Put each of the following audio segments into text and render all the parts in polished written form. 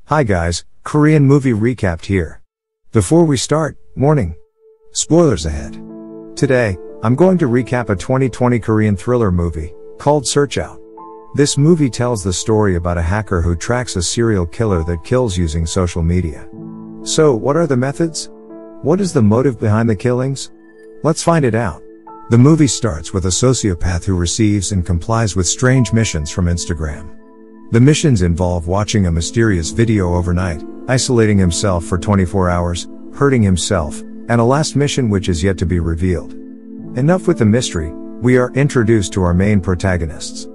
Hi guys, Korean movie recapped here. Before we start, warning. Spoilers ahead. Today, I'm going to recap a 2020 Korean thriller movie, called Search Out. This movie tells the story about a hacker who tracks a serial killer that kills using social media. So, what are the methods? What is the motive behind the killings? Let's find it out. The movie starts with a sociopath who receives and complies with strange missions from Instagram. The missions involve watching a mysterious video overnight, isolating himself for 24 hours, hurting himself, and a last mission which is yet to be revealed. Enough with the mystery, we are introduced to our main protagonists.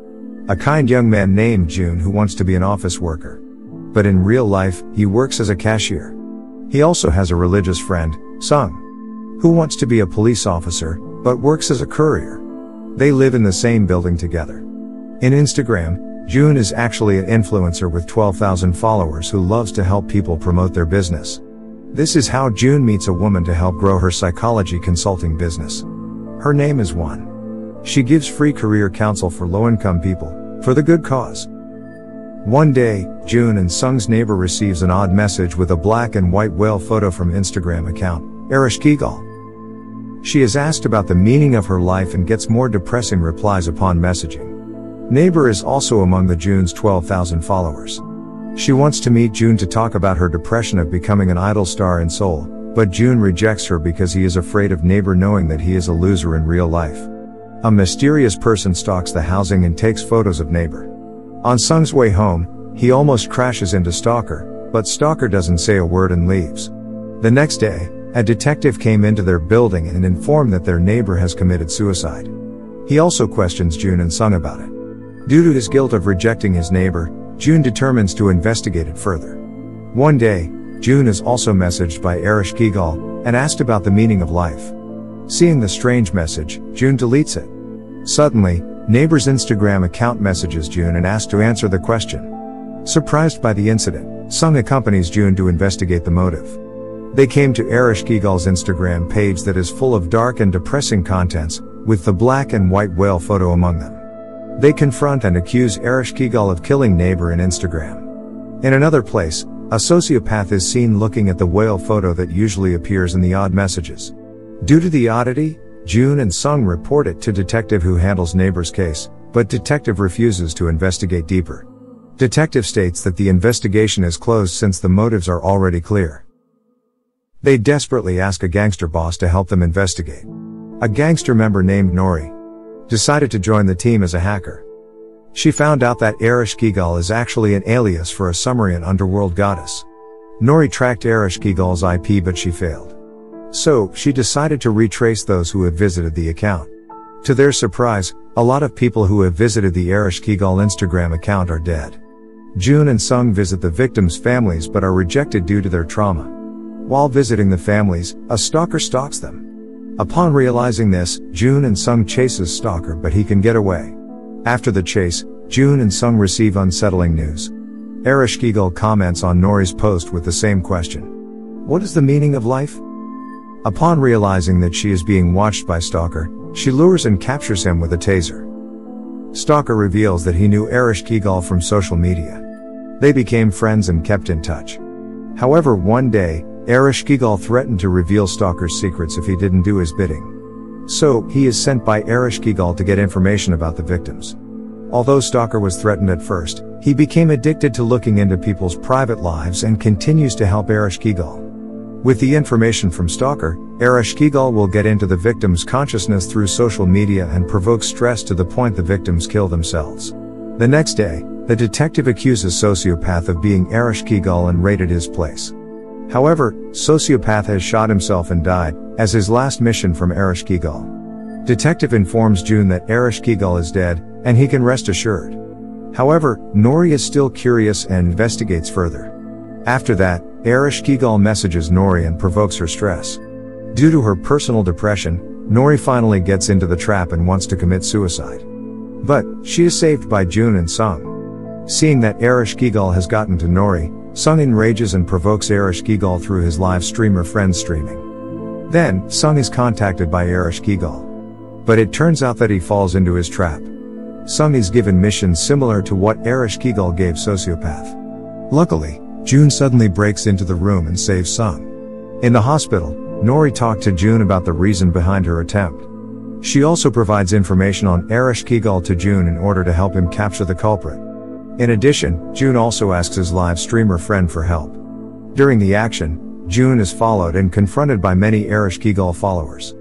A kind young man named Jun who wants to be an office worker. But in real life, he works as a cashier. He also has a religious friend, Sung, who wants to be a police officer, but works as a courier. They live in the same building together. In Instagram, Jun is actually an influencer with 12,000 followers who loves to help people promote their business. This is how Jun meets a woman to help grow her psychology consulting business. Her name is Won. She gives free career counsel for low-income people, for the good cause. One day, Jun and Sung's neighbor receives an odd message with a black and white whale photo from Instagram account, Kigal. She is asked about the meaning of her life and gets more depressing replies upon messaging. Neighbor is also among the Jun's 12,000 followers. She wants to meet Jun to talk about her depression of becoming an idol star in Seoul, but Jun rejects her because he is afraid of neighbor knowing that he is a loser in real life. A mysterious person stalks the housing and takes photos of neighbor. On Sung's way home, he almost crashes into stalker, but stalker doesn't say a word and leaves. The next day, a detective came into their building and informed that their neighbor has committed suicide. He also questions Jun and Sung about it. Due to his guilt of rejecting his neighbor, Jun determines to investigate it further. One day, Jun is also messaged by Kigal and asked about the meaning of life. Seeing the strange message, Jun deletes it. Suddenly, neighbor's Instagram account messages Jun and asks to answer the question. Surprised by the incident, Sung accompanies Jun to investigate the motive. They came to Kigal's Instagram page that is full of dark and depressing contents, with the black and white whale photo among them. They confront and accuse Kigal of killing neighbor in Instagram. In another place, a sociopath is seen looking at the whale photo that usually appears in the odd messages. Due to the oddity, Jun and Sung report it to detective who handles neighbor's case, but detective refuses to investigate deeper. Detective states that the investigation is closed since the motives are already clear. They desperately ask a gangster boss to help them investigate. A gangster member named Nori decided to join the team as a hacker. She found out that Kigal is actually an alias for a Sumerian underworld goddess. Nori tracked Kigal's IP but she failed. So, she decided to retrace those who had visited the account. To their surprise, a lot of people who have visited the Kigal Instagram account are dead. Jun and Sung visit the victims' families but are rejected due to their trauma. While visiting the families, a stalker stalks them. Upon realizing this, Jun and Sung chases stalker but he can get away. After the chase, Jun and Sung receive unsettling news. Kigal comments on Nori's post with the same question. What is the meaning of life? Upon realizing that she is being watched by stalker, she lures and captures him with a taser. Stalker reveals that he knew Kigal from social media. They became friends and kept in touch. However, one day, Kigal threatened to reveal stalker's secrets if he didn't do his bidding. So, he is sent by Kigal to get information about the victims. Although stalker was threatened at first, he became addicted to looking into people's private lives and continues to help Kigal. With the information from stalker, Kigal will get into the victim's consciousness through social media and provoke stress to the point the victims kill themselves. The next day, the detective accuses sociopath of being Kigal and raided his place. However, sociopath has shot himself and died, as his last mission from Kigal. Detective informs Jun that Kigal is dead, and he can rest assured. However, Nori is still curious and investigates further. After that, Kigal messages Nori and provokes her stress. Due to her personal depression, Nori finally gets into the trap and wants to commit suicide. But, she is saved by Jun and Sung. Seeing that Kigal has gotten to Nori, Sung enrages and provokes Kigal through his live streamer friend streaming. Then, Sung is contacted by Kigal. But it turns out that he falls into his trap. Sung is given missions similar to what Kigal gave sociopath. Luckily, June suddenly breaks into the room and saves Sung. In the hospital, Nori talked to June about the reason behind her attempt. She also provides information on Arish Kigal to June in order to help him capture the culprit. In addition, June also asks his live streamer friend for help. During the action, June is followed and confronted by many Arish Kigal followers.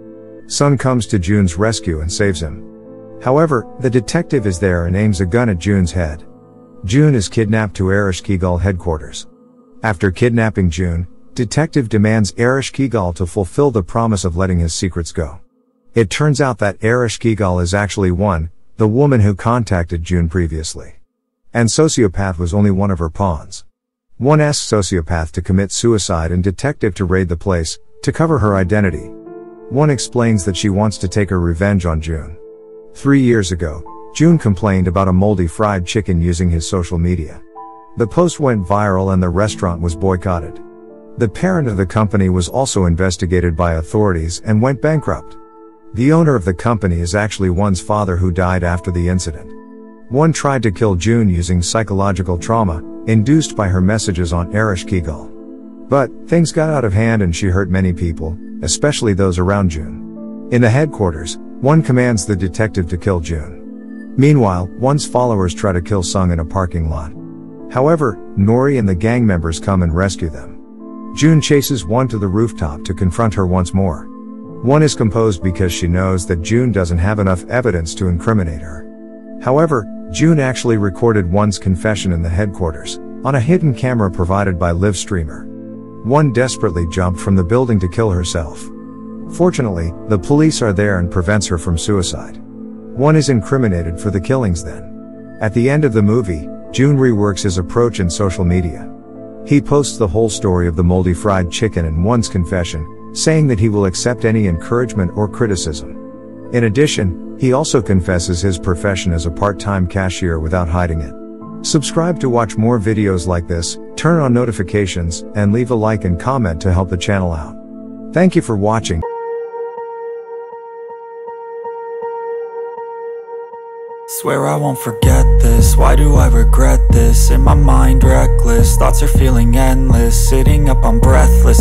Sung comes to June's rescue and saves him. However, the detective is there and aims a gun at June's head. June is kidnapped to Arish Kigal headquarters. After kidnapping June, detective demands Arish Kigal to fulfill the promise of letting his secrets go. It turns out that Arish Kigal is actually the woman who contacted June previously. And sociopath was only one of her pawns. One asks sociopath to commit suicide and detective to raid the place, to cover her identity. One explains that she wants to take her revenge on June. 3 years ago, June complained about a moldy fried chicken using his social media. The post went viral and the restaurant was boycotted. The parent of the company was also investigated by authorities and went bankrupt. The owner of the company is actually One's father who died after the incident. One tried to kill June using psychological trauma, induced by her messages on Arish Kigal. But, things got out of hand and she hurt many people, especially those around June. In the headquarters, One commands the detective to kill June. Meanwhile, One's followers try to kill Sung in a parking lot. However, Nori and the gang members come and rescue them. June chases One to the rooftop to confront her once more. One is composed because she knows that June doesn't have enough evidence to incriminate her. However, June actually recorded One's confession in the headquarters, on a hidden camera provided by live streamer. One desperately jumped from the building to kill herself. Fortunately, the police are there and prevents her from suicide. One is incriminated for the killings then. At the end of the movie, June reworks his approach in social media. He posts the whole story of the moldy fried chicken and One's confession, saying that he will accept any encouragement or criticism. In addition, he also confesses his profession as a part-time cashier without hiding it. Subscribe to watch more videos like this, turn on notifications, and leave a like and comment to help the channel out. Thank you for watching. Swear I won't forget this, why do I regret this? In my mind reckless, thoughts are feeling endless, sitting up I'm breathless.